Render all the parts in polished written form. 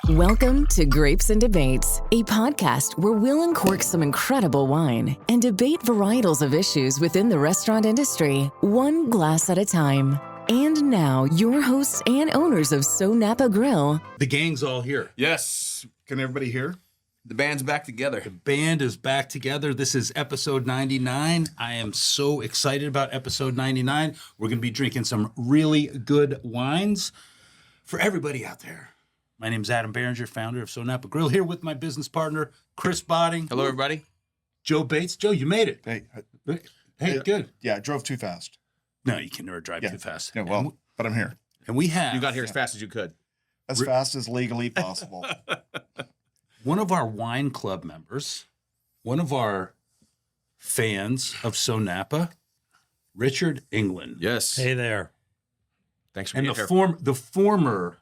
Welcome to Grapes and Debates, a podcast where we'll uncork some incredible wine and debate varietals of issues within the restaurant industry, one glass at a time. And now, your hosts and owners of SoNapa Grille. The gang's all here. Yes. Can everybody hear? The band's back together. The band is back together. This is episode 99. I am so excited about episode 99. We're going to be drinking some really good wines for everybody out there. My name is Adam Barringer, founder of SoNapa Grille, here with my business partner, Chris Botting. Hello, everybody. Joe Bates. Joe, you made it. Hey, Good. Yeah, I drove too fast. No, you can never drive too fast. Yeah, well, but I'm here. And we have... You got here as fast as you could. As fast as legally possible. one of our wine club members, one of our fans of SoNapa, Richard England. Yes. Hey there. Thanks for And being here. the former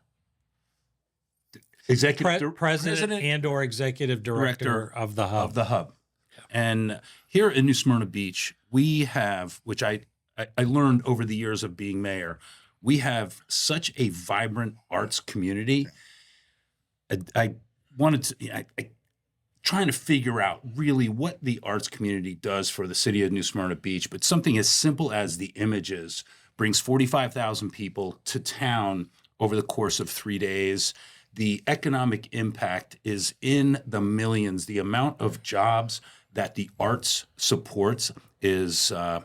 executive President and or executive director of the Hub. Of the Hub. And here in New Smyrna Beach, we have, which I learned over the years of being mayor, we have such a vibrant arts community. I trying to figure out really what the arts community does for the city of New Smyrna Beach, but something as simple as the Images brings 45,000 people to town over the course of 3 days. The economic impact is in the millions. The amount of jobs that the arts supports is I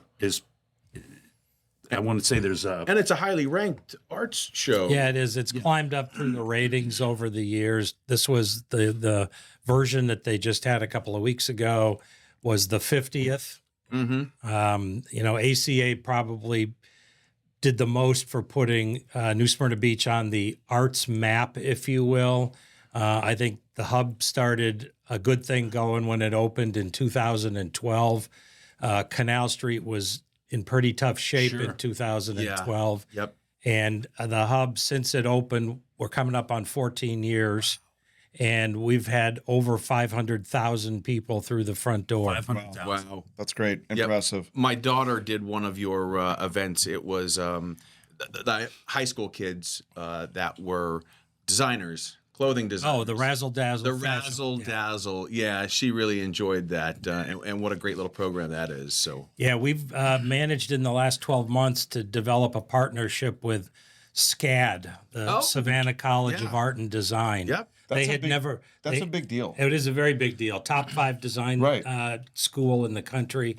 want to say there's a... And it's a highly ranked arts show. Yeah, it is. It's climbed up through the ratings over the years. This was the version that they just had a couple of weeks ago was the 50th. Mm-hmm. ACA probably did the most for putting New Smyrna Beach on the arts map, if you will. I think the Hub started a good thing going when it opened in 2012. Canal Street was in pretty tough shape in 2012. Yeah. Yep. And the Hub, since it opened, we're coming up on 14 years, and we've had over 500,000 people through the front door. 500,000. Wow. That's great. Yep. Impressive. My daughter did one of your events. It was the high school kids that were designers, clothing designers. Oh, the Razzle Dazzle. The Razzle Dazzle. Yeah, she really enjoyed that. And what a great little program that is. So Yeah, we've managed in the last 12 months to develop a partnership with SCAD, the Savannah College of Art and Design. Yep. That's a big deal. It is a very big deal. Top 5 design school in the country.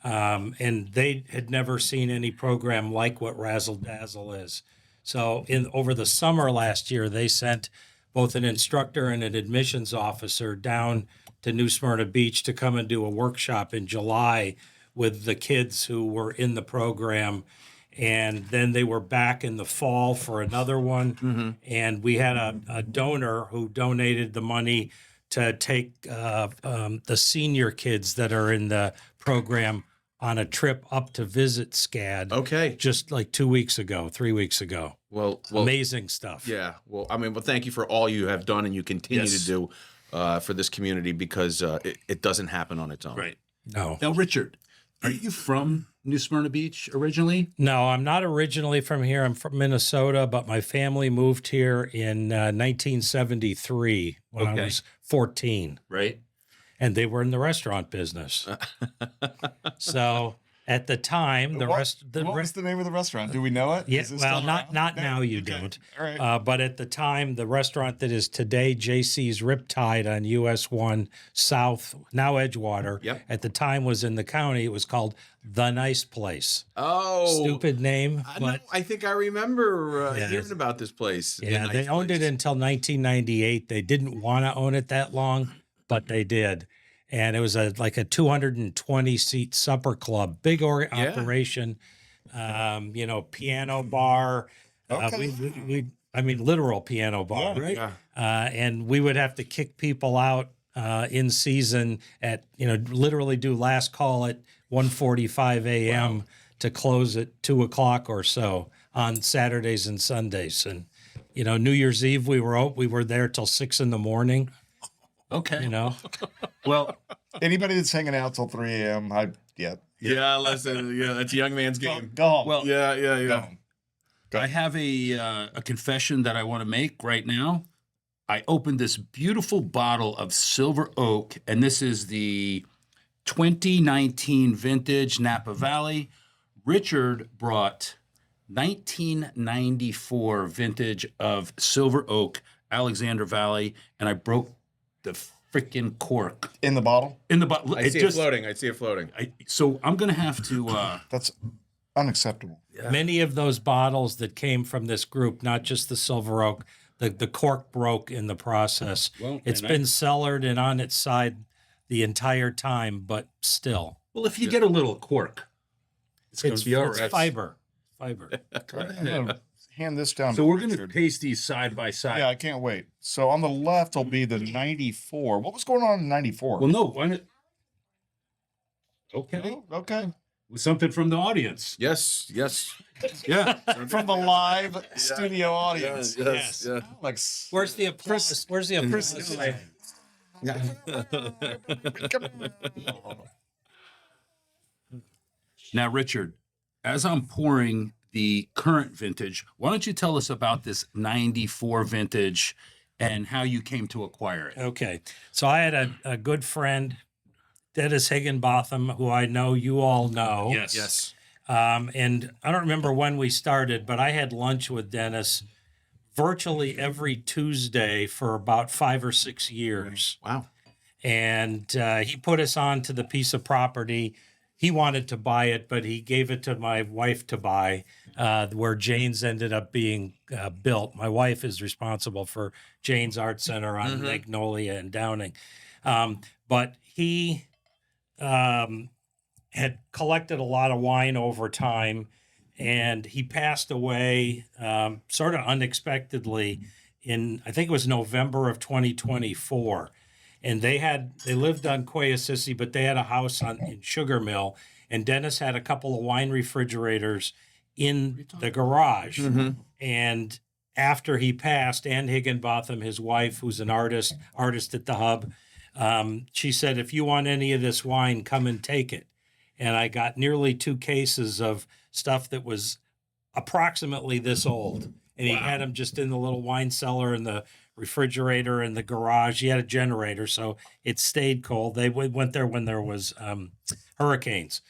And they had never seen any program like what Razzle Dazzle is. So over the summer last year, they sent both an instructor and an admissions officer down to New Smyrna Beach to come and do a workshop in July with the kids who were in the program. And then they were back in the fall for another one. Mm-hmm. And we had a donor who donated the money to take the senior kids that are in the program on a trip up to visit SCAD. Okay. Just like 3 weeks ago. Well, amazing stuff. Yeah. Well, thank you for all you have done and you continue to do for this community because it doesn't happen on its own. Right. No. Now, Richard, are you from New Smyrna Beach originally? No, I'm not originally from here. I'm from Minnesota, but my family moved here in 1973 when I was 14. Right. And they were in the restaurant business. So at the time, What was the name of the restaurant? Do we know it? Yeah, Is it well, still not around? now. You Okay. don't. All right. But at the time, the restaurant that is today JC's Riptide on US 1 South, now Edgewater. Yep. At the time was in the county. It was called The Nice Place. Oh. Stupid name, but I think I remember Yeah. hearing about this place. yeah, they owned it until 1998. They didn't want to own it that long, but they did. And it was like a 220 seat supper club, big operation, piano bar. Okay. Literal piano bar, Yeah. right? Yeah. And we would have to kick people out in season at, literally do last call at 1:45 a.m. to close at 2 o'clock or so on Saturdays and Sundays. And, New Year's Eve, we were there till 6 a.m. Okay. Well, anybody that's hanging out till 3 a.m., Yeah, listen, that's a young man's game. Go home. Well, Yeah. Go home. I have a confession that I want to make right now. I opened this beautiful bottle of Silver Oak, and this is the 2019 vintage Napa Valley. Richard brought 1994 vintage of Silver Oak, Alexander Valley, and I broke the freaking cork In the bottle? in the bottle. I see it floating. So I'm gonna have to. That's unacceptable. Many of those bottles that came from this group, not just the Silver Oak, the cork broke in the process. Well, It's and been cellared and on its side the entire time, but still. Well, if you get a little cork, it's gonna be all It's right. fiber. I'm going to hand this down. So to we're gonna Richard. paste these side by side. Yeah, I can't wait. So on the left will be the 94. What was going on in 94? Well, no. Why not? Okay. Oh, okay. Something from the audience. Yes. Yeah. From the live studio audience. Yes. Yeah. Like, Where's the applause? Where's the applause? Now, Richard, as I'm pouring the current vintage, why don't you tell us about this 94 vintage and how you came to acquire it? Okay. So I had a good friend, Dennis Higginbotham, who I know you all know. Yes. And I don't remember when we started, but I had lunch with Dennis virtually every Tuesday for about 5 or 6 years. Wow. And he put us on to the piece of property. He wanted to buy it, but he gave it to my wife to buy, where Jane's ended up being built. My wife is responsible for Jane's Art Center on Magnolia and Downing. But he had collected a lot of wine over time, and he passed away sort of unexpectedly in, I think it was November of 2024. And they lived on Quayasissy, but they had a house in Sugar Mill, and Dennis had a couple of wine refrigerators in the garage. And after he passed, Ann Higginbotham, his wife, who's an artist at the Hub, she said, if you want any of this wine, come and take it. And I got nearly 2 cases of stuff that was approximately this old. And he had them just in the little wine cellar in the refrigerator in the garage. He had a generator, so it stayed cold. They went there when there was hurricanes.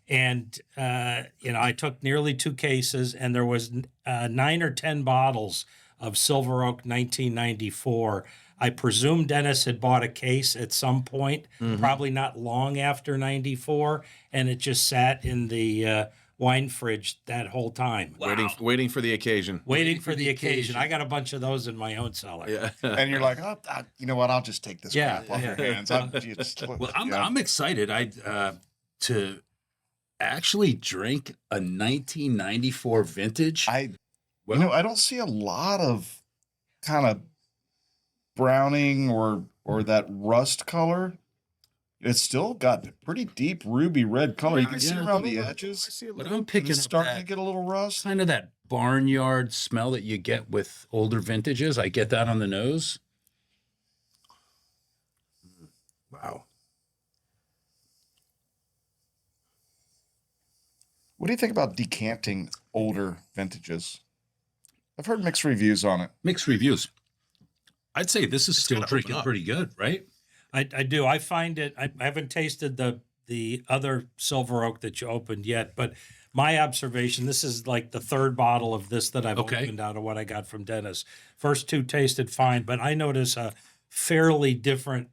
And, I took nearly 2 cases, and there was 9 or 10 bottles of Silver Oak 1994. I presume Dennis had bought a case at some point, probably not long after 94, and it just sat in the wine fridge that whole time. Wow. Waiting for the occasion. Waiting for the occasion. I got a bunch of those in my own cellar. Yeah. and you're like, oh, you know what? I'll just take this crap off your hands. I'm excited. To actually drink a 1994 vintage. I don't see a lot of kind of browning or that rust color. It's still got pretty deep ruby red color. You can see around the edges. But I'm picking up starting to get a little rust. kind of that barnyard smell that you get with older vintages. I get that on the nose. Wow. What do you think about decanting older vintages? I've heard mixed reviews on it. Mixed reviews. I'd say this is still gotta drinking open up. pretty good, right? I do. I find it. I haven't tasted the other Silver Oak that you opened yet, but my observation, this is like the 3rd bottle of this that I've opened out of what I got from Dennis. First 2 tasted fine, but I notice a fairly different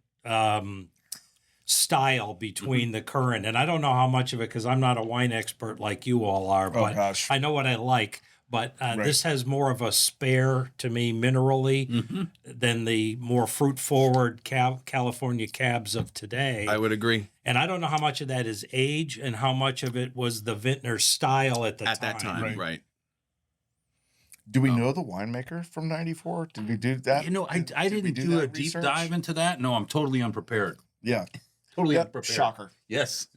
style between the current. And I don't know how much of it, because I'm not a wine expert like you all are, but gosh. I know what I like. But this has more of a spare, to me, minerally than the more fruit-forward California cabs of today. I would agree. And I don't know how much of that is age and how much of it was the vintner style at That time, right. Do we know the winemaker from 94? Did we do that? I Did we didn't do a that deep research? dive into that. No, I'm totally unprepared. Yeah. Totally Yep, unprepared. shocker. Yes.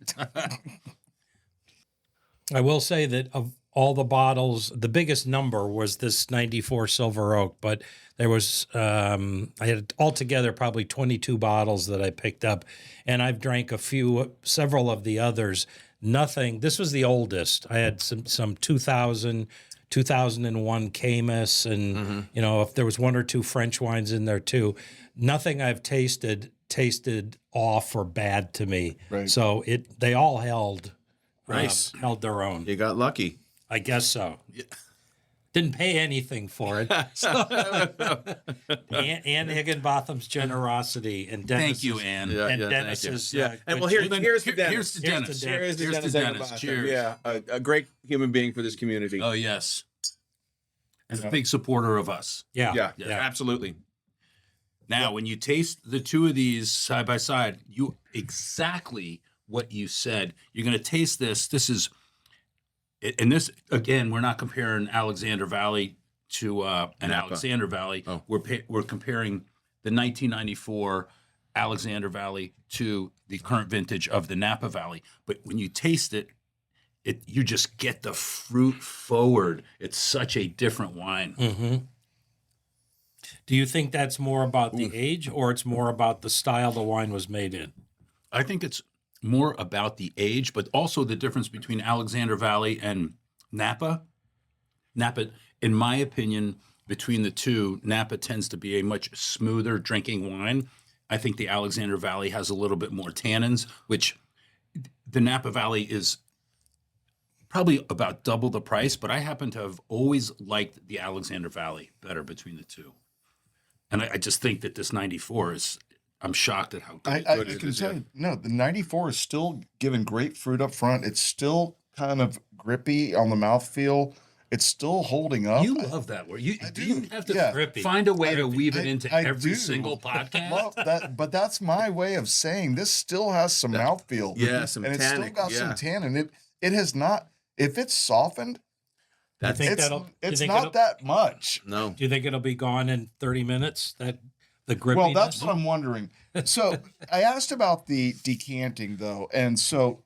I will say that of all the bottles, the biggest number was this 94 Silver Oak, but there was, I had altogether probably 22 bottles that I picked up, and I've drank several of the others. Nothing, this was the oldest. I had some 2000, 2001 Camus, and you know, if there was one or two French wines in there too. Nothing I've tasted off or bad to me. Right. So they all held Nice. held their own. You got lucky. I guess so. Didn't pay anything for it. Ann Higginbotham's generosity and Dennis. Thank you, Ann. And Dennis's. Yeah, and well, good- here's the Dennis. Here's to Dennis. Here's to Here's Dennis to Dennis. Higginbotham. Cheers. Yeah, a great human being for this community. Oh, yes. And a big supporter of us. Yeah. yeah, absolutely. Now, when you taste the two of these side by side, you exactly what you said. You're going to taste this. This is, and this, again, we're not comparing Alexander Valley to an Napa. Alexander Valley. Oh. We're comparing the 1994 Alexander Valley to the current vintage of the Napa Valley. But when you taste it, you just get the fruit forward. It's such a different wine. Mm-hmm. Do you think that's more about the age, or it's more about the style the wine was made in? I think it's more about the age, but also the difference between Alexander Valley and Napa. Napa, in my opinion, between the two, Napa tends to be a much smoother drinking wine. I think the Alexander Valley has a little bit more tannins, which the Napa Valley is probably about double the price, but I happen to have always liked the Alexander Valley better between the two. And I just think that this 94 is, I'm shocked at how good, I good it can is. tell you, no, the 94 is still giving great fruit up front. It's still kind of grippy on the mouthfeel. It's still holding up. You love that word. You have to Yeah. find a way to weave it into I every do. single podcast. Love that, but that's my way of saying this still has some mouthfeel. Yeah, some and it's still tannic, got yeah. some tannin. It has not. If it's softened, That's think it's that'll- do you think not that much. no. Do you think it'll be gone in 30 minutes? That the grippiness? Well, that's what I'm wondering. So I asked about the decanting though, and so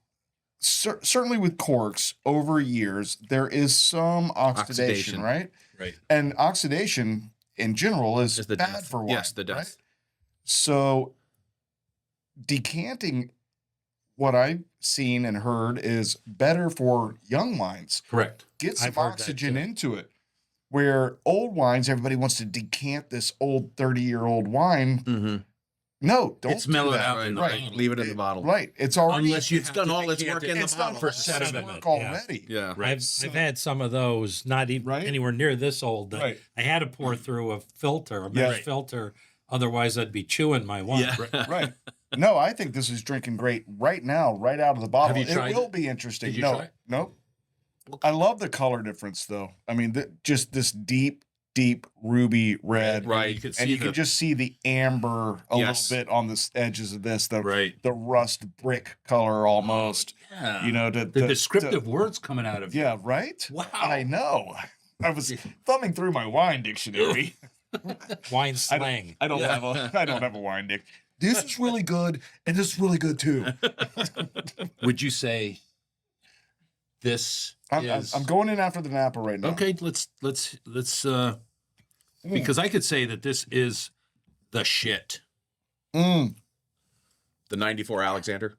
certainly with corks over years there is some oxidation, Oxidation. right? Right. And oxidation in general is Is the bad death. for wine. Yes, the death. right? So decanting, what I've seen and heard, is better for young wines. Correct. Get some I've heard that oxygen too. into it. Where old wines, everybody wants to decant this old 30-year-old wine. Mm-hmm. No, don't It's do mellowed that. out in the Right. bottle. Leave it in the bottle. Right. It's already Unless you It's have done to all its decant work in it. the it's done bottle. for For sediment, work yeah. already. Yeah. I've had some of those, not even Right? anywhere near this old. That Right. I had to pour through a filter, a Yeah. mesh filter. Otherwise, I'd be chewing my wine. Yeah. Right. No, I think this is drinking great right now, right out of the bottle. Have you tried it will it? be interesting. Did you No, try it? nope. I love the color difference, though. I mean, just this deep ruby red. Right. You could And see you can just see the amber a Yes. little bit on the edges of this, right. the rust brick color almost. Yeah. You know, the descriptive words coming out of you. yeah, right? Wow. I know. I was thumbing through my wine dictionary. Wine slang. I don't have a wine dick. This is really good, and this is really good too. Would you say this is I'm going in after the Napa right now. okay? Let's because I could say that this is the shit. Mm. The 94 Alexander.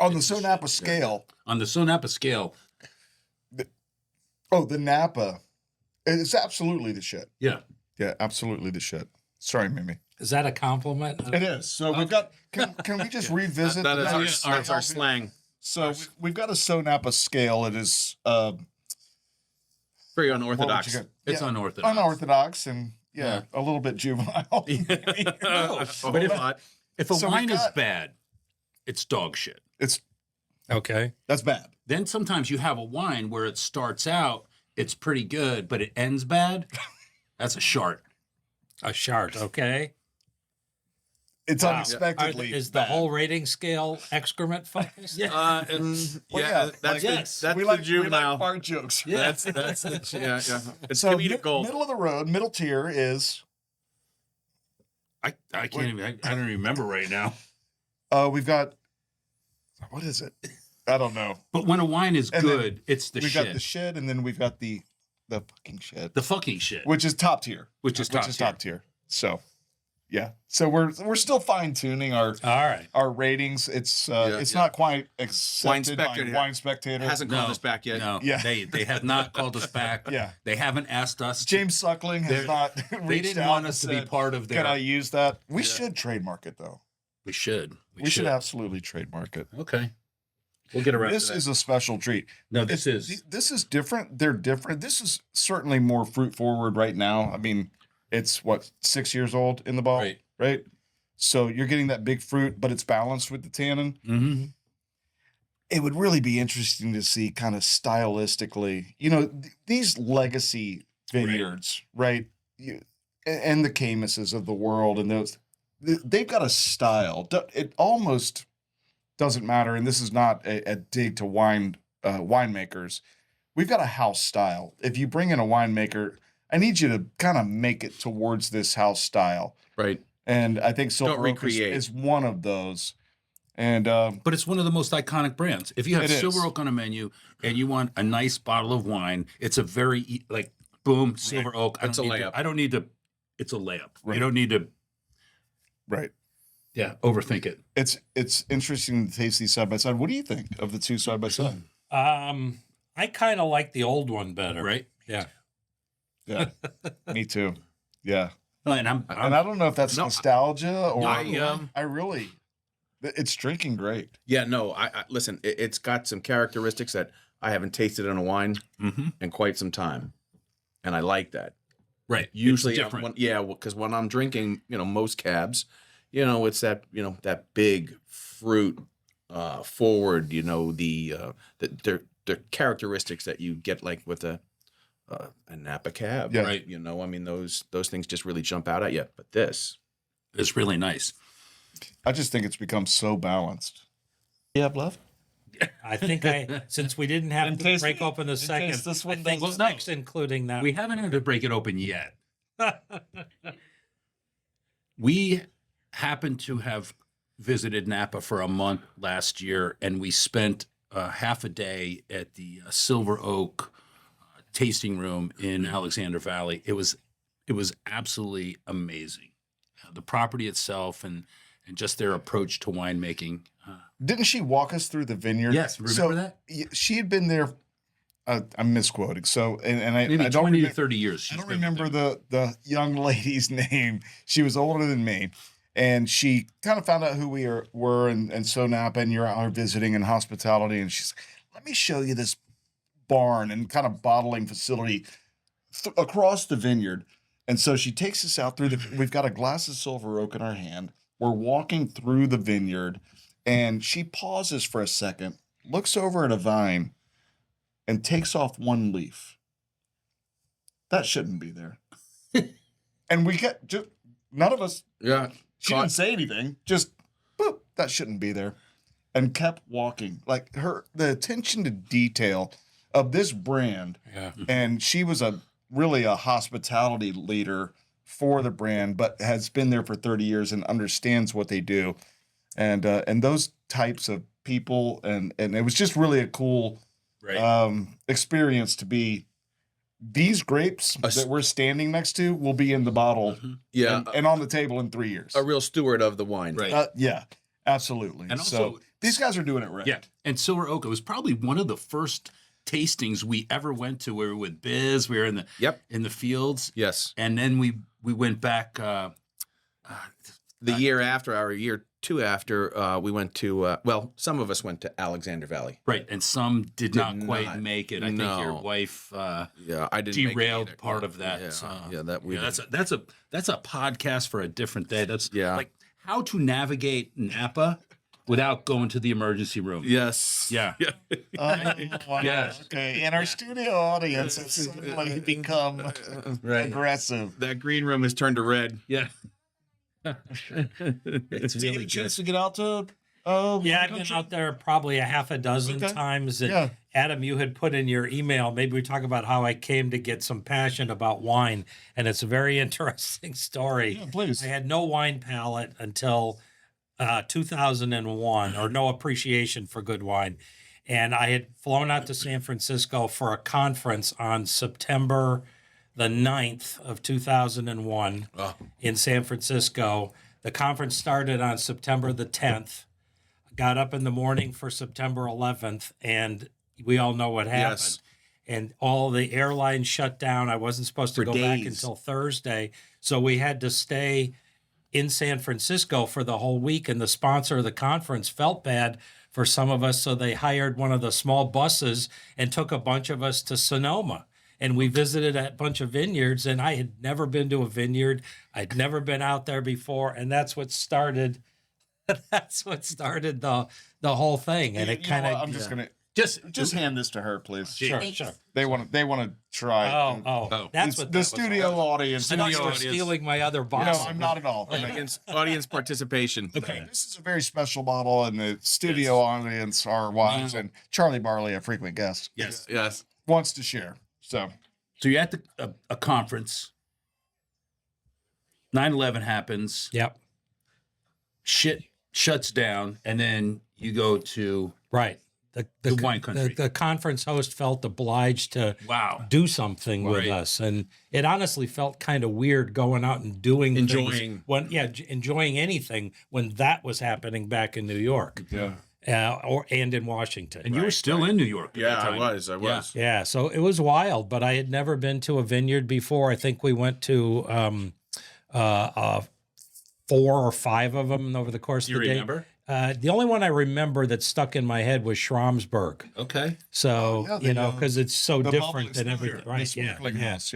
On the SoNapa scale, On the SoNapa scale, the Napa, it's absolutely the shit. yeah. Yeah, absolutely the shit. Sorry, Mimi. Is that a compliment? It is. So we've got. Can we just revisit? That the is Napa our, that's our scale? slang. So we've got a SoNapa scale. It is Very what would unorthodox. you get? It's Yeah, unorthodox. unorthodox and a little bit juvenile. But if a So wine we've is got- bad, it's dog shit. It's Okay. that's bad. Then sometimes you have a wine where it starts out, it's pretty good, but it ends bad. That's a shart. A shart. Okay. It's Wow. unexpectedly. Is the bad. whole rating scale excrement focused? Well, yeah, that's yes. that's we the like juvenile. fart jokes. That's the yeah. It's So comedic gold. middle of the road, middle tier is I can't even, I don't remember right now. we've got what is it? I don't know. But when a wine is And then good, it's the We've shit. got the shit, and then we've got the fucking shit, the fucking shit. which is top tier. Which is top tier. top tier. So, Yeah. So we're still fine tuning All right. our ratings. It's not quite accepted by Wine Spectator. Hasn't called us back yet. No, Yeah. they have not called us back. Yeah. They haven't asked us. James Suckling has not They reached didn't out want and us to be said, part of their. Can I use that? We should trademark it though. We should. We should absolutely trademark it. Okay. We'll get around This to that. is a special treat. No, this is. This is different. They're different. This is certainly more fruit forward right now. I mean, it's what, 6 years old in the bottle, right? So you're getting that big fruit, but it's balanced with the tannin. Mm-hmm. It would really be interesting to see kind of stylistically, these legacy vineyards, right? And the Caymuses of the world, and they've got a style. It almost doesn't matter, and this is not a dig to winemakers. We've got a house style. If you bring in a winemaker, I need you to kind of make it towards this house style. Right. And I think Silver Oak recreate. is one of those. And But it's one of the most iconic brands. If you have It Silver is. Oak on a menu and you want a nice bottle of wine, it's a very boom, Silver Oak. It's a layup. I don't need to. It's a layup. Right. You don't need to. right. Overthink it. It's interesting to taste these side by side. What do you think of the two side by side? I kind of like the old one better. Right. Yeah. Yeah, me too. Yeah, And I'm and I don't know if that's nostalgia or I, it's drinking great. Yeah, no, I listen, it's got some characteristics that I haven't tasted in a wine in quite some time. And I like that. right. Usually, It's different. because when I'm drinking, most cabs, it's that, that big fruit forward, the characteristics that you get like with a Napa cab. Yeah. Right. Those things just really jump out at you. But this, It's really nice. I just think it's become so balanced. Yeah, love. I think since we didn't have Didn't to taste break it? open the Didn't second, taste this I one? think Well, six, including that. We haven't had to break it open yet. We happened to have visited Napa for a month last year, and we spent half a day at the Silver Oak tasting room in Alexander Valley. It was absolutely amazing. The property itself and just their approach to winemaking. Didn't she walk us through the vineyard? Yes, remember that? She had been there. I'm misquoting. So, and I, Maybe I don't 20 to remem- 30 years. I she's don't been remember there. the young lady's name. She was older than me, and she kind of found out who we were, and SoNapa, and you're out here visiting and hospitality, and she's like, "Let me show you this barn and kind of bottling facility across the vineyard." And so she takes us out through we've got a glass of Silver Oak in our hand. We're walking through the vineyard, and she pauses for a second, looks over at a vine, and takes off one leaf. That shouldn't be there. And we get just none of us. yeah, She didn't say anything. Just boop. That shouldn't be there, and kept walking. Like the attention to detail of this brand. Yeah. And she was really a hospitality leader for the brand, but has been there for 30 years and understands what they do. And those types of people, and it was just really a cool experience to be. These grapes that we're standing next to will be in the bottle and on the table in 3 years. a real steward of the wine. Right. Yeah, absolutely. And So also- these guys are doing it right. Yeah. And Silver Oak, it was probably one of the first tastings we ever went to. We were with Biz. We were in the fields. Yes. And then we went back. The year after, or a year two after, we went to, some of us went to Alexander Valley. Right. And some did not quite not. make it. I think your No. wife Yeah, I didn't make it derailed either. part Yeah, of that. Yeah, So, that we that's a podcast for a different day. That's Yeah. like how to navigate Napa without going to the emergency room. Yes. Yeah. Yes. Okay. In our studio audience, it's suddenly become aggressive. That green room has turned to red. Yeah. It's Did you really get a chance good. to get out to? Yeah, I've been out there probably a half a dozen Okay. times. And Yeah. Adam, you had put in your email, maybe we talk about how I came to get some passion about wine. And it's a very interesting story. Yeah, please. I had no wine palate until 2001, or no appreciation for good wine. And I had flown out to San Francisco for a conference on September the 9th of 2001 in San Francisco. The conference started on September the 10th. Got up in the morning for September 11th, and we all know what happened. Yes. And all the airlines shut down. I wasn't supposed to For go back days. until Thursday, so we had to stay in San Francisco for the whole week. And the sponsor of the conference felt bad for some of us, so they hired one of the small buses and took a bunch of us to Sonoma. And we visited a bunch of vineyards, and I had never been to a vineyard. I'd never been out there before, and that's what started. That's what started the whole thing. And it kind of. I'm just gonna Just hand this to her, please. Sure. They want to try. That's It's what the that studio was. audience. I thought you were audience. stealing my other No, bottle. I'm not at all. Audience participation. Okay, this is a very special bottle, and the studio audience are wise, and Charlie Barley, a frequent guest, Yes. wants to share. So you're at a conference. 9/11 happens. Yep. Shit shuts down, and then you go to Right. The wine country. The conference host felt obliged to wow. do something with Right. us, and it honestly felt kind of weird going out and doing Enjoying. things enjoying anything when that was happening back in New York, and in Washington. And you were still in New York. At Yeah, that I time. was. Yeah, so it was wild, but I had never been to a vineyard before. I think we went to 4 or 5 of them over the course Do you of the day. remember? The only one I remember that stuck in my head was Schramsberg. Okay. So, because it's so different than everything. Right. Sparkling house,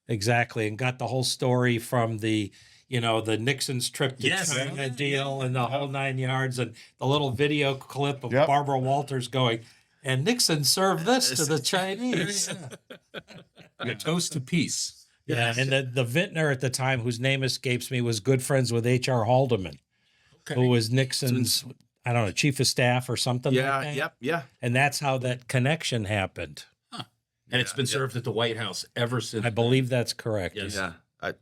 Exactly. And got the whole story from the Nixon's trip to China deal and the whole 9 yards, and the little video clip of Barbara Walters going, and Nixon served this to the Chinese. A toast to peace. Yeah. And the vintner at the time, whose name escapes me, was good friends with H.R. Haldeman, who was Nixon's, I don't know, chief of staff or something like that. Yeah. And that's how that connection happened. And it's been served at the White House ever since. I believe that's correct. Yes. Yeah.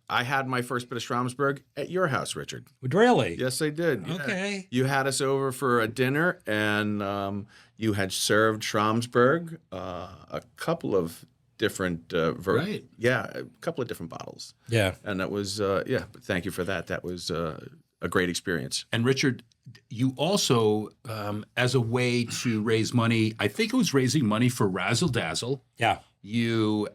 I had my first bit of Schramsberg at your house, Richard. Really? Yes, I did. Yeah. Okay. You had us over for a dinner, and you had served Schramsberg, a couple of different Right. Yeah, a couple of different bottles. Yeah. And that was but thank you for that. That was a great experience. And Richard, you also, as a way to raise money, I think it was raising money for Razzle Dazzle. Yeah. You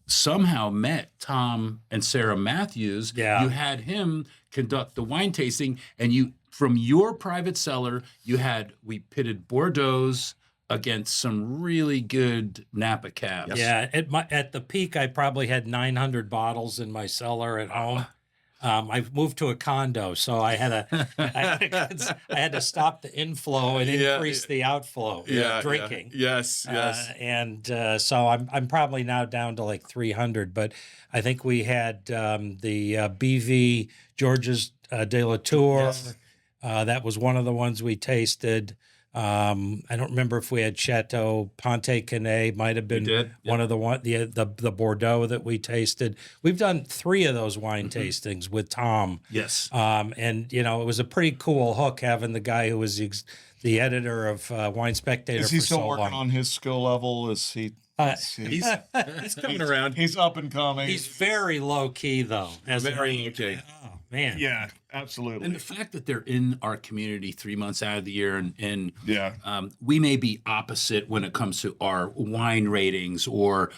somehow met Tom and Sarah Matthews. Yeah. You had him conduct the wine tasting, and you, from your private cellar, we pitted Bordeaux's against some really good Napa cabs. Yeah. At the peak, I probably had 900 bottles in my cellar at home. I moved to a condo, so I had to stop the inflow and increase the outflow. Drinking. Yes. So I'm probably now down to like 300, but I think we had the BV Georges de la Tour. Yes. That was one of the ones we tasted. I don't remember if we had Chateau Ponte Canet. Might have been one of the Bordeaux that we tasted. We've done 3 of those wine tastings with Tom. Yes. And it was a pretty cool hook having the guy who was the editor of Wine Spectator. Is he for still so working long. on his skill level? Is he? He's coming around. He's up and coming. He's very low key though. Very okay. Oh man. Yeah, absolutely. And the fact that they're in our community 3 months out of the year, and we may be opposite when it comes to our wine ratings, but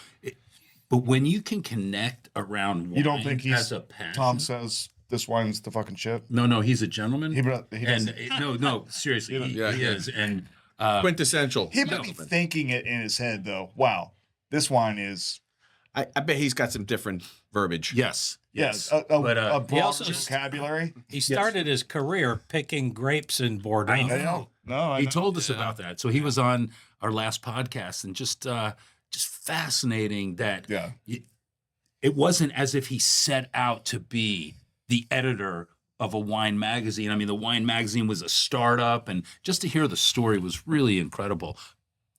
when you can connect around wine, You don't think as a passion. Tom says this wine's the fucking shit? No, he's a gentleman. He doesn't. No, seriously, he is. And Quintessential. He might be thinking it in his head though. Wow, this wine is. I bet he's got some different verbiage. yes, A broad he also- vocabulary. He started his career picking grapes in Bordeaux. I know. No, He told us about that. So he was on our last podcast, and just fascinating that it wasn't as if he set out to be the editor of a wine magazine. I mean, the wine magazine was a startup, and just to hear the story was really incredible.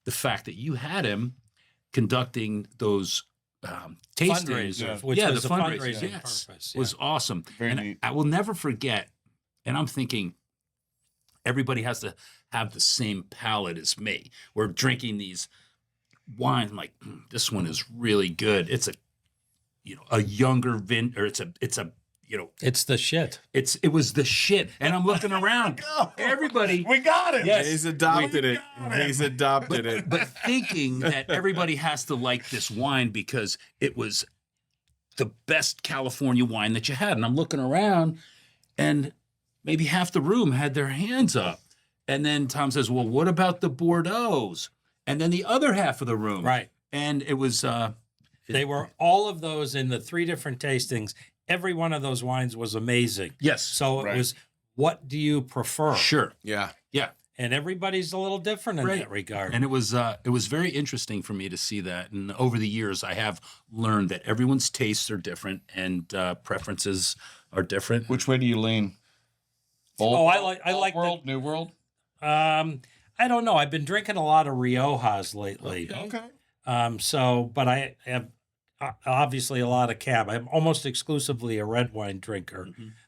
The fact that you had him conducting those tastings, Fundraiser, which the was the fundraisers, fundraising yes, purpose, was awesome. Very and neat. I will never forget. And I'm thinking, everybody has to have the same palate as me. We're drinking these wine. I'm like, this one is really good. It's a younger or it's a It's the shit. it was the shit. And I'm looking around. Everybody. We got it. Yes. He's adopted it. He's adopted it. But thinking that everybody has to like this wine because it was the best California wine that you had. And I'm looking around and maybe half the room had their hands up. And then Tom says, well, what about the Bordeaux's? And then the other half of the room. Right. And it was... they were all of those in the 3 different tastings. Every one of those wines was amazing. Yes. So it was, what do you prefer? Sure. Yeah. Yeah. And everybody's a little different in that regard. And it was very interesting for me to see that. And over the years, I have learned that everyone's tastes are different and preferences are different. Which way do you lean? I like world, new world. I don't know. I've been drinking a lot of Riojas lately. Okay. But I have obviously a lot of Cab. I'm almost exclusively a red wine drinker,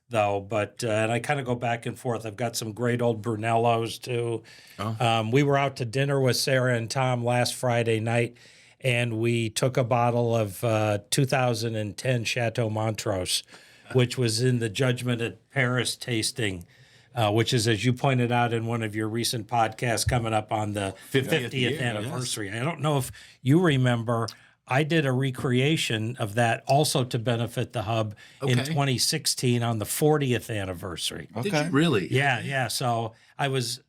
though. But and I kind of go back and forth. I've got some great old Brunellos too. Oh. We were out to dinner with Sarah and Tom last Friday night, and we took a bottle of 2010 Chateau Montrose, which was in the Judgment at Paris tasting. Which is, as you pointed out in one of your recent podcasts, coming up on the 50th anniversary. Yes. I don't know if you remember, I did a recreation of that also to benefit the hub in 2016 on the 40th anniversary. Okay. Did you really? Yeah. So I was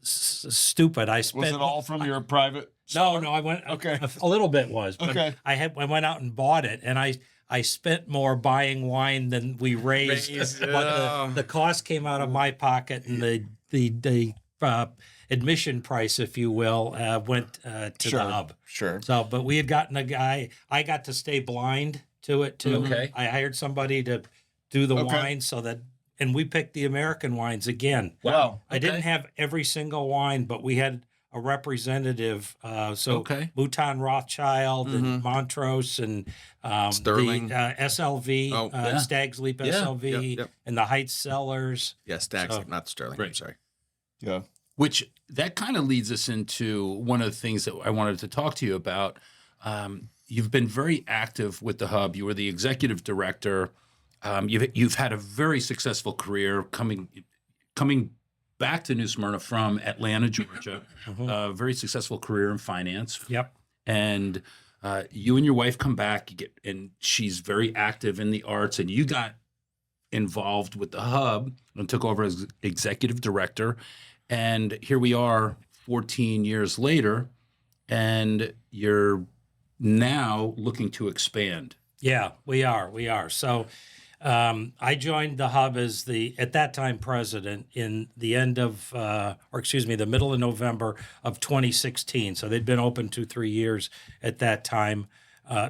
stupid. I spent. Was it all from your private? No. I went. Okay. A little bit was. But okay. I went out and bought it, and I spent more buying wine than we raised. But the cost came out of my pocket, and the admission price, if you will, went to the hub. Sure. So, but we had gotten a guy. I got to stay blind to it too. Okay. I hired somebody to do the wine so that, and we picked the American wines again. Wow. I didn't have every single wine, but we had a representative, Mouton Rothschild and Montrose and Sterling, the SLV, Stag's Leap SLV, and the Heights Cellars. Yeah, Stag's Leap, not Sterling. Right. I'm sorry. Yeah. Which that kind of leads us into one of the things that I wanted to talk to you about. You've been very active with the hub. You were the executive director. You've had a very successful career coming back to New Smyrna from Atlanta, Georgia. Very successful career in finance. Yep. And you and your wife come back, and she's very active in the arts, and you got involved with the hub and took over as executive director. And here we are 14 years later, and you're now looking to expand. Yeah, we are. So I joined the hub as at that time, president in the the middle of November of 2016. So they'd been open 2-3 years at that time.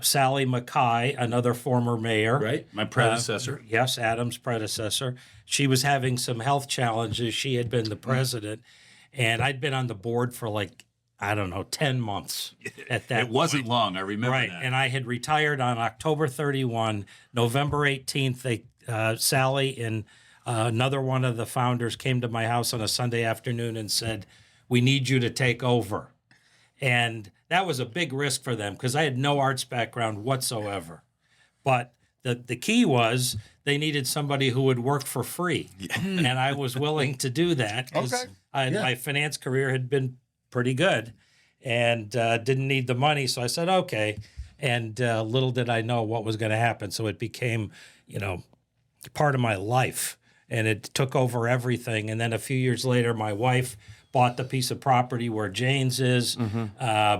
Sally Mackay, another former mayor. Right, my predecessor. Yes, Adam's predecessor. She was having some health challenges. She had been the president, and I'd been on the board for 10 months at that It wasn't long, I remember that. And I had retired on October 31. November 18th, Sally and another one of the founders came to my house on a Sunday afternoon and said, we need you to take over. And that was a big risk for them because I had no arts background whatsoever. But the key was they needed somebody who would work for free. And I was willing to do that because my finance career had been pretty good and didn't need the money. So I said, okay. And little did I know what was going to happen. So it became, part of my life, and it took over everything. And then a few years later, my wife bought the piece of property where Jane's is,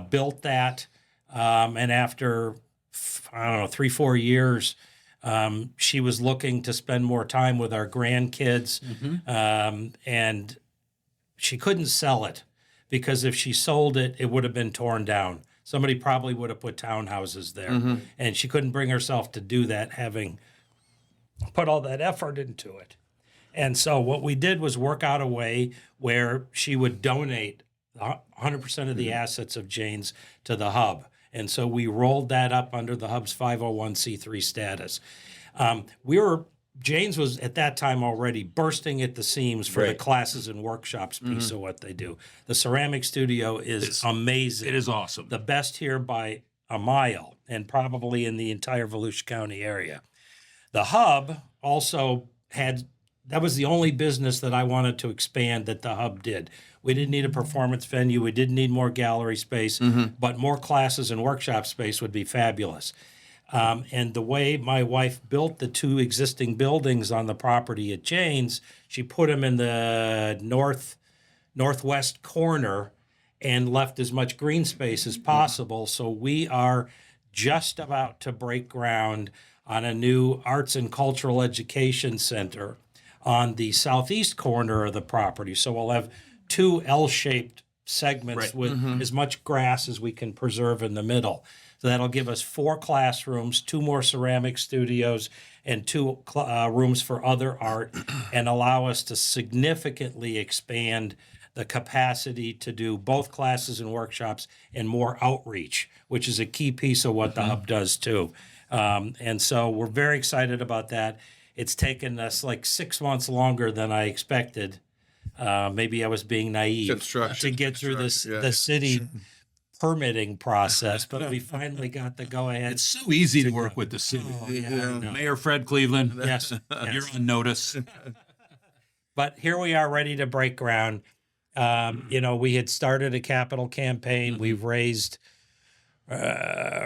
built that. And after, 3-4 years, she was looking to spend more time with our grandkids. And she couldn't sell it because if she sold it, it would have been torn down. Somebody probably would have put townhouses there. And she couldn't bring herself to do that, having put all that effort into it. And so what we did was work out a way where she would donate 100% of the assets of Jane's to the hub. And so we rolled that up under the hub's 501c3 status. We were Jane's was at that time already bursting at the seams for the Right. classes and workshops piece of what they do. The ceramic studio is amazing. It is awesome. The best here by a mile, and probably in the entire Volusia County area. The hub also that was the only business that I wanted to expand that the hub did. We didn't need a performance venue. We didn't need more gallery space, but more classes and workshop space would be fabulous. And the way my wife built the 2 existing buildings on the property at Jane's, she put them in the northwest corner and left as much green space as possible. So we are just about to break ground on a new arts and cultural education center on the southeast corner of the property. So we'll have 2 L-shaped segments with as much grass as we can preserve in the middle. So that'll give us 4 classrooms, 2 more ceramic studios, and 2 rooms for other art, and allow us to significantly expand the capacity to do both classes and workshops and more outreach, which is a key piece of what the hub does too. And so we're very excited about that. It's taken us like 6 months longer than I expected. Maybe I was being naive to get through the city permitting process, but we finally got the go-ahead. It's so easy to work with the city. Oh, yeah, I know. Mayor Fred Cleveland, Yes, you're on notice. But here we are ready to break ground. We had started a capital campaign. We've raised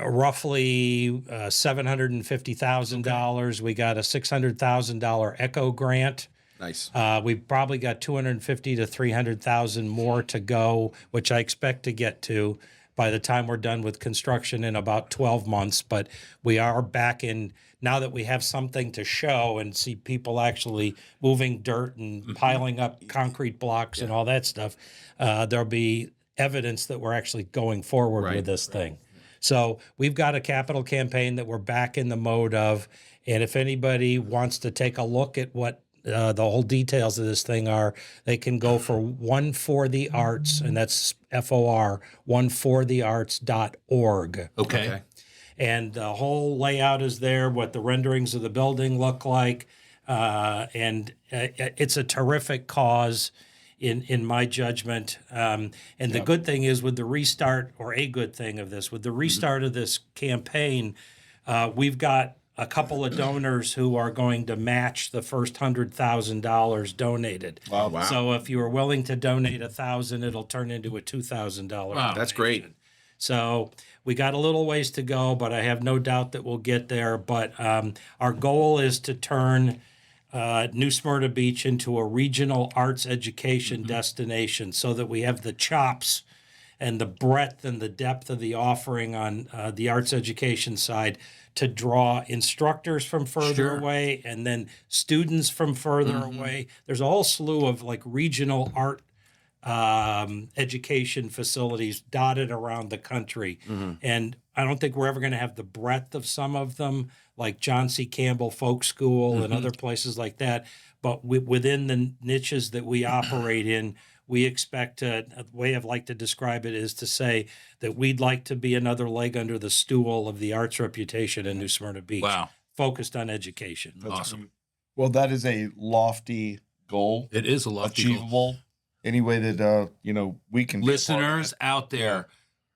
roughly $750,000. We got a $600,000 ECHO grant. Nice. We've probably got 250 to 300,000 more to go, which I expect to get to by the time we're done with construction in about 12 months. But we are back in now that we have something to show and see people actually moving dirt and piling up concrete blocks and all that stuff. There'll be evidence that we're actually going forward with this thing. So we've got a capital campaign that we're back in the mode of. And if anybody wants to take a look at what the whole details of this thing are, they can go for One for the Arts, and that's FOR, oneforthearts.org. Okay. And the whole layout is there, what the renderings of the building look like. And it's a terrific cause in my judgment. And the good thing is with the restart, or a good thing of this, with the restart of this campaign, we've got a couple of donors who are going to match the first $100,000 donated. Wow. So if you are willing to donate $1,000, it'll turn into a $2,000. Wow, that's great. So we got a little ways to go, but I have no doubt that we'll get there. But our goal is to turn New Smyrna Beach into a regional arts education destination, so that we have the chops and the breadth and the depth of the offering on the arts education side to draw instructors from further away, and then students from further away. There's a whole slew of like regional art education facilities dotted around the country. And I don't think we're ever going to have the breadth of some of them, like John C. Campbell Folk School and other places like that. But within the niches that we operate in, we expect to, the way I'd like to describe it is to say that we'd like to be another leg under the stool of the arts reputation in New Smyrna Beach. Wow. Focused on education. Awesome. Well, that is a lofty goal. It is a lofty goal. Achievable. Any way that we can be a part of Listeners it. out there,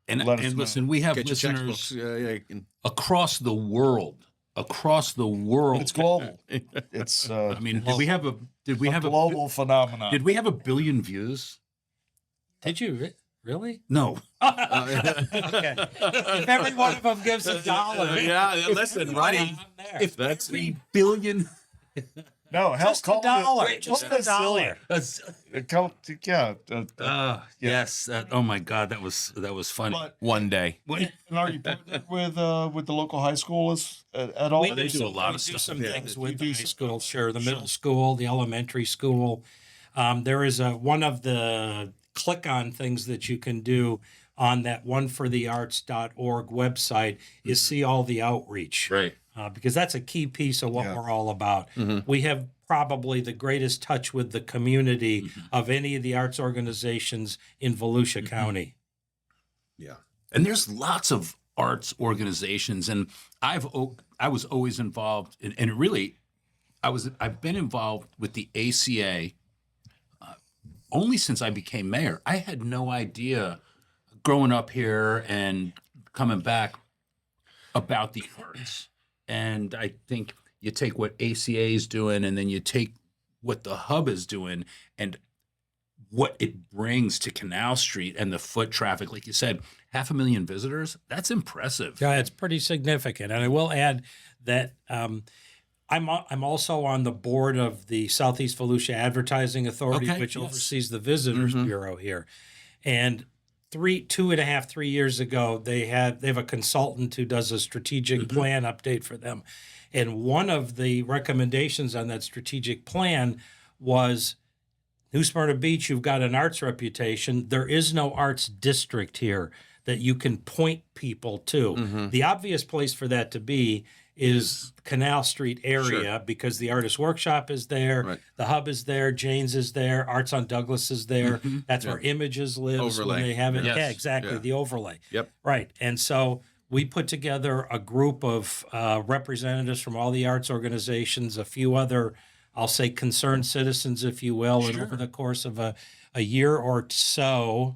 and Let us know. listen, we have Get your listeners textbooks. across the world. Across the world. It's global. It's I mean, did we have a global phenomenon. Did we have 1 billion views? Did you really? No. Okay. If every one of them gives $1. Yeah, listen, right? right? If that's 3 billion, No, hell, Just $1. Just $1. yes. Oh my God, that was funny. But, One day. and are you partnered with the local high school at all? They do a lot of We do stuff. some things with You the do high some- school, sure. The middle school, the elementary school. There is one of the click-on things that you can do on that oneforthearts.org website is see all the outreach. Right. Because that's a key piece of what Yeah. we're all about. We have probably the greatest touch with the community of any of the arts organizations in Volusia County. Yeah. And there's lots of arts organizations, and I was always involved in, and really, I've been involved with the ACA only since I became mayor. I had no idea growing up here and coming back about the arts. And I think you take what ACA is doing and then you take what the hub is doing and what it brings to Canal Street and the foot traffic. Like you said, 500,000 visitors. That's impressive. Yeah, it's pretty significant. And I will add that I'm also on the board of the Southeast Volusia Advertising Authority, which oversees the Visitors Bureau here. And 3 years ago, they have a consultant who does a strategic plan update for them. And one of the recommendations on that strategic plan was New Smyrna Beach, you've got an arts reputation. There is no arts district here that you can point people to. The obvious place for that to be is Canal Street area because the Artist Workshop is there, the Hub is there, Jane's is there, Arts on Douglas is there. That's where Images lives when they have it. Yeah, exactly, the overlay. Yep. Right, and so we put together a group of representatives from all the arts organizations, a few other, I'll say, concerned citizens, if you will, and over the course of a year or so,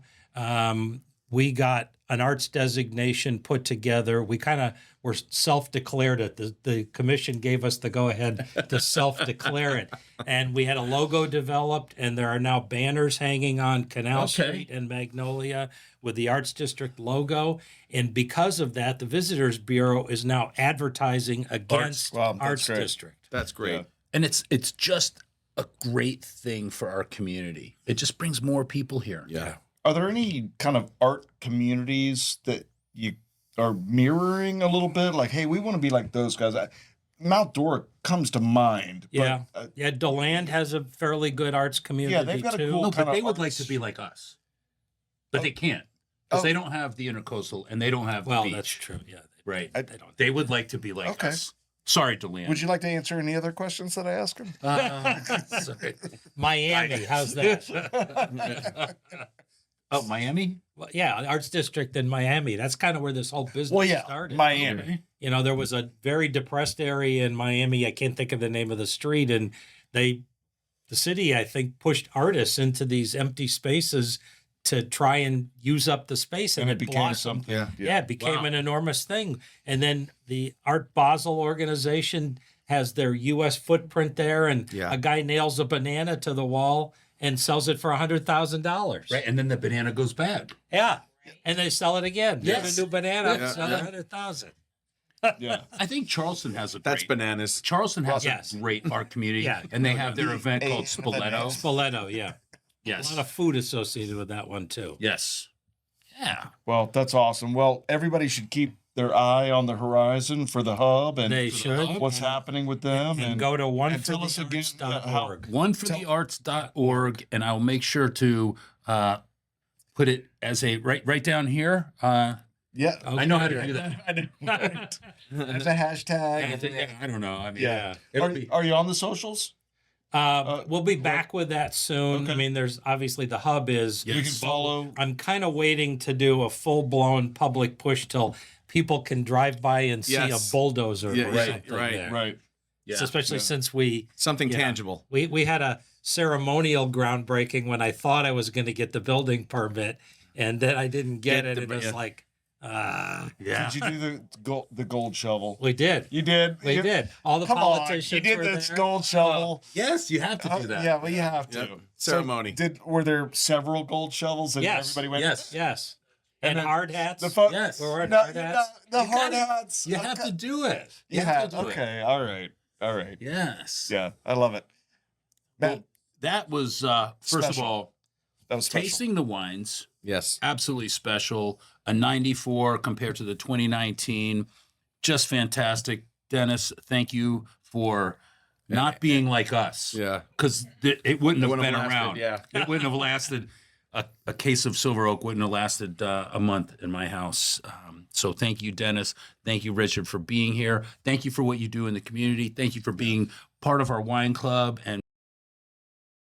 we got an arts designation put together. We kind of were self-declared it. The commission gave us the go-ahead to self-declare it. And we had a logo developed, and there are now banners hanging on Canal Street and Magnolia with the Arts District logo. And because of that, the Visitors Bureau is now advertising against Arts District. That's great. Yeah. And it's just a great thing for our community. It just brings more people here. Yeah. Are there any kind of art communities that you are mirroring a little bit? Like, hey, we want to be like those guys. Mount Dora comes to mind. Yeah. But, DeLand has a fairly good arts community they've got a too. cool No, but kinda they would like arts- to be like us. But they can't. Because they don't have the intercoastal and they don't have the beach. That's true. Yeah. Right. They don't. They would like to be like us. Sorry, DeLand. Would you like to answer any other questions that I ask him? Sorry. Miami, how's that? Oh, Miami? Well, yeah, Arts District in Miami. That's kind of where this whole business started. Miami. Okay. You know, there was a very depressed area in Miami. I can't think of the name of the street. And the city, I think, pushed artists into these empty spaces to try and use up the space. And it became blossomed. something. Yeah, it became an enormous thing. And then the Art Basel organization has their U.S. footprint there. And a guy nails a banana to the wall and sells it for $100,000. Right, and then the banana goes bad. Yeah, and they sell it again. Yes. Get a new banana, sell $100,000. Yeah. I think Charleston has a That's great, bananas. Charleston has a great art community, and they have their event called Spoleto. Spoleto, yeah. Yes. A lot of food associated with that one, too. Yes. Yeah. Well, that's awesome. Well, everybody should keep their eye on the horizon for the hub and They should. what's happening with them. And go to tell us again oneforthearts.org. Oneforthearts.org, and I'll make sure to put it as a right down here. Yeah. I know how to do that. There's a hashtag. I don't know. I mean, Yeah. it'll be. Are you on the socials? We'll be back with that soon. Okay. I mean, there's obviously the hub is. You can follow. I'm kind of waiting to do a full-blown public push till people can drive by and see a bulldozer or something there. Right. Yeah. So especially since we Something tangible. we had a ceremonial groundbreaking when I thought I was going to get the building permit, and then I didn't get it. And it's like, Yeah. Did you do the gold shovel? we did. You did. We did. All the Come on, politicians you did were this there. gold shovel. Yes, you have to do that. Yeah, well, you have to. Yep. So Ceremony. were there several gold shovels and Yes. everybody went? Yes. Yes. And then hard hats. Yes. We're wearing No, hard hats. the You hard gotta- hats. You have to do it. You have have. to do it. Okay. All right. All right. Yes. Yeah, I love it. Well, that was first of Special. all That was special. tasting the wines. Yes. Absolutely special. A 94 compared to the 2019. Just fantastic. Dennis, thank you for not being like us. Yeah. Because it wouldn't have wouldn't been have lasted, around. yeah. It wouldn't have lasted. A case of Silver Oak wouldn't have lasted a month in my house. So thank you, Dennis. Thank you, Richard, for being here. Thank you for what you do in the community. Thank you for being part of our wine club and